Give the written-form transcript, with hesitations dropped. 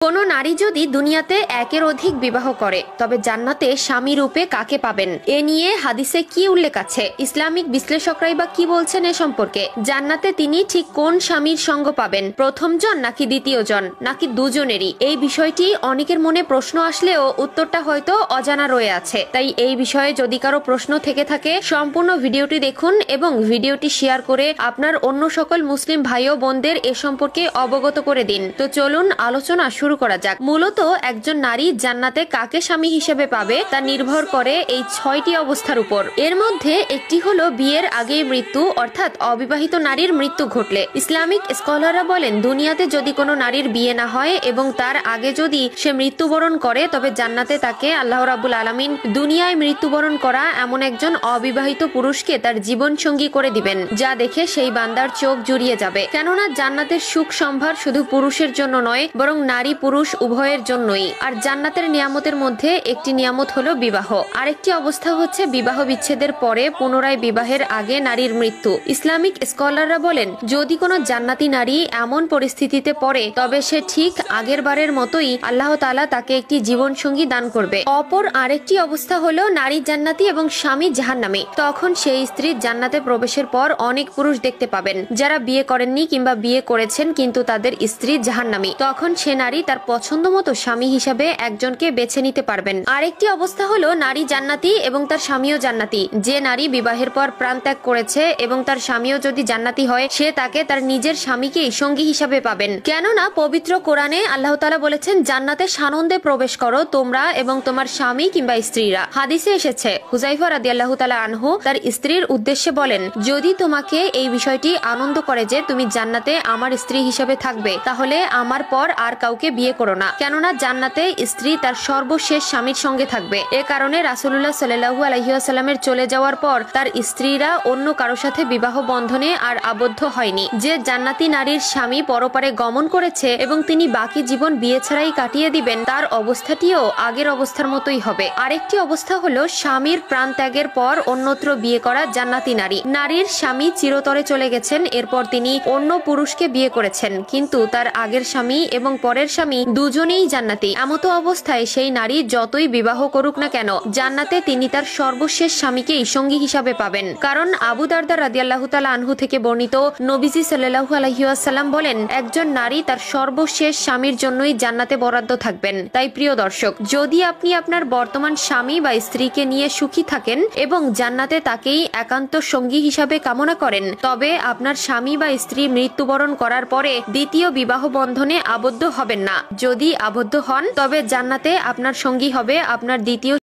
কোনো নারী যদি দুনিয়াতে একের অধিক বিবাহ করে তবে জান্নাতে স্বামী রূপে কাকে পাবেন, এ নিয়ে হাদিসে কি উল্লেখ আছে, ইসলামিক বিশ্লেষকরাই বা কি বলছেন এ সম্পর্কে, জান্নাতে তিনি ঠিক কোন স্বামীর সঙ্গ পাবেন, প্রথম জন নাকি দ্বিতীয় জন নাকি দুজনেরই, এই বিষয়টি অনেকের মনে প্রশ্ন আসলেও উত্তরটা হয়তো অজানা রয়ে আছে। তাই এই বিষয়ে যদি কারো প্রশ্ন থেকে থাকে সম্পূর্ণ ভিডিওটি দেখুন এবং ভিডিওটি শেয়ার করে আপনার অন্য সকল মুসলিম ভাই ও বোনদের এ সম্পর্কে অবগত করে দিন। তো চলুন আলোচনা শুরু করা যাক। মূলত একজন নারী জান্নাতে কাকে স্বামী হিসেবে পাবে তা নির্ভর করে এই 6টি অবস্থার উপর। এর মধ্যে একটি হলো বিয়ের আগেই মৃত্যু, অর্থাৎ অবিবাহিত নারীর মৃত্যু ঘটলে। ইসলামিক স্কলাররা বলেন দুনিয়াতে যদি কোনো নারীর বিয়ে না হয় এবং তার আগে যদি সে মৃত্যুবরণ করে তবে জান্নাতে তাকে আল্লাহ রাব্বুল আলামিন দুনিয়ায় মৃত্যুবরণ করা এমন একজন অবিবাহিত পুরুষকে তার জীবন সঙ্গী করে দিবেন, যা দেখে সেই বান্দার চোখ জুড়িয়ে যাবে। কেননা জান্নাতের সুখ সম্ভার শুধু পুরুষের জন্য নয় বরং নারী পুরুষ উভয়ের জন্যই। আর জান্নাতের নিয়ামতের মধ্যে একটি নিয়ামত হলো বিবাহ, আরেকটি অবস্থা হচ্ছে বিবাহ বিচ্ছেদের পরে পুনরায় বিবাহের আগে নারীর মৃত্যু। ইসলামিক স্কলাররা বলেন যদি কোনো জান্নাতি নারী এমন পরিস্থিতিতে পড়ে তবে সে ঠিক আগের বারের মতোই আল্লাহ তাআলা তাকে একটি জীবন সঙ্গী দান করবে। অপর আরেকটি অবস্থা হলো নারী জান্নাতি এবং স্বামী জাহান্নামী। তখন সেই স্ত্রী জান্নাতে প্রবেশের পর অনেক পুরুষ দেখতে পাবেন যারা বিয়ে করেননি কিংবা বিয়ে করেছেন কিন্তু তাদের স্ত্রী জাহান্নামী। তখন সে নারী তার পছন্দ মতো স্বামী হিসাবে একজনকে বেছে নিতে পারবেন। আরেকটি অবস্থা হলো নারী জান্নাতি এবং তার স্বামীও জান্নাতি। যে নারী বিবাহের পর প্রাণ ত্যাগ করেছে এবং তার স্বামীও যদি জান্নাতি হয় সে তাকে তার নিজের স্বামীকেই সঙ্গী হিসাবে পাবেন। কেননা পবিত্র কোরআনে আল্লাহ তাআলা বলেছেন জান্নাতে সানন্দে প্রবেশ করো তোমরা এবং তোমার স্বামী কিংবা স্ত্রীরা। হাদিসে এসেছে হুযায়ফা রাদিয়াল্লাহু তাআলা আনহু তার স্ত্রীর উদ্দেশ্যে বলেন যদি তোমাকে এই বিষয়টি আনন্দ করে যে তুমি জান্নাতে আমার স্ত্রী হিসাবে থাকবে তাহলে আমার পর আর কাউকে বিয়ে করো না, কেননা জান্নাতে স্ত্রী তার সর্বশেষ স্বামীর সঙ্গে থাকবে। এ কারণে রাসূলুল্লাহ সাল্লাল্লাহু আলাইহি ওয়াসাল্লামের চলে যাওয়ার পর তার স্ত্রীরা অন্য কারো সাথে বিবাহ বন্ধনে আর আবদ্ধ হয়নি। যে জান্নাতি নারীর স্বামী পরপারে গমন করেছে এবং তিনি বাকি জীবন বিয়ে ছাড়াই কাটিয়ে দিবেন তার অবস্থাটিও আগের অবস্থার মতোই হবে। আরেকটি অবস্থা হলো স্বামীর প্রাণ ত্যাগের পর অন্যত্র বিয়ে করা জান্নাতি নারী। নারীর স্বামী চিরতরে চলে গেছেন, এরপর তিনি অন্য পুরুষকে বিয়ে করেছেন কিন্তু তার আগের স্বামী এবং পরের স্বামী দুজনেই জান্নাতি। এমতো অবস্থায় সেই নারী যতই বিবাহ করুক না কেন জান্নাতে তিনি তার সর্বশেষ স্বামীকেই সঙ্গী হিসাবে পাবেন। কারণ আবু দারদা রাদিয়াল্লাহু তাআলা আনহু থেকে বর্ণিত নবীজি সাল্লাল্লাহু আলাইহি ওয়াসাল্লাম বলেন একজন নারী তার সর্বশেষ স্বামীর জন্যই জান্নাতে বরাদ্দ থাকবেন। তাই প্রিয় দর্শক, যদি আপনি আপনার বর্তমান স্বামী বা স্ত্রীকে নিয়ে সুখী থাকেন এবং জান্নাতে তাকেই একান্ত সঙ্গী হিসাবে কামনা করেন তবে আপনার স্বামী বা স্ত্রী মৃত্যুবরণ করার পরে দ্বিতীয় বিবাহ বন্ধনে আবদ্ধ হবেন না। যদি আবদ্ধ হন তবে জান্নাতে আপনার সঙ্গী হবে আপনার দ্বিতীয়